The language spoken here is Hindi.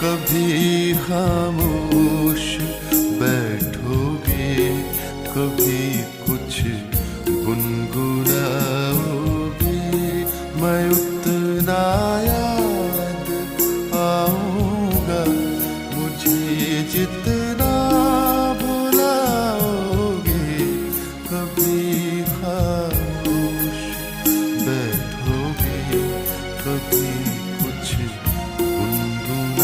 कभी खामोश बैठोगे, कभी कुछ गुनगुनाओगे, मैं उतना याद आऊंगा, मुझे जितना भुलाओगे, कभी खामोश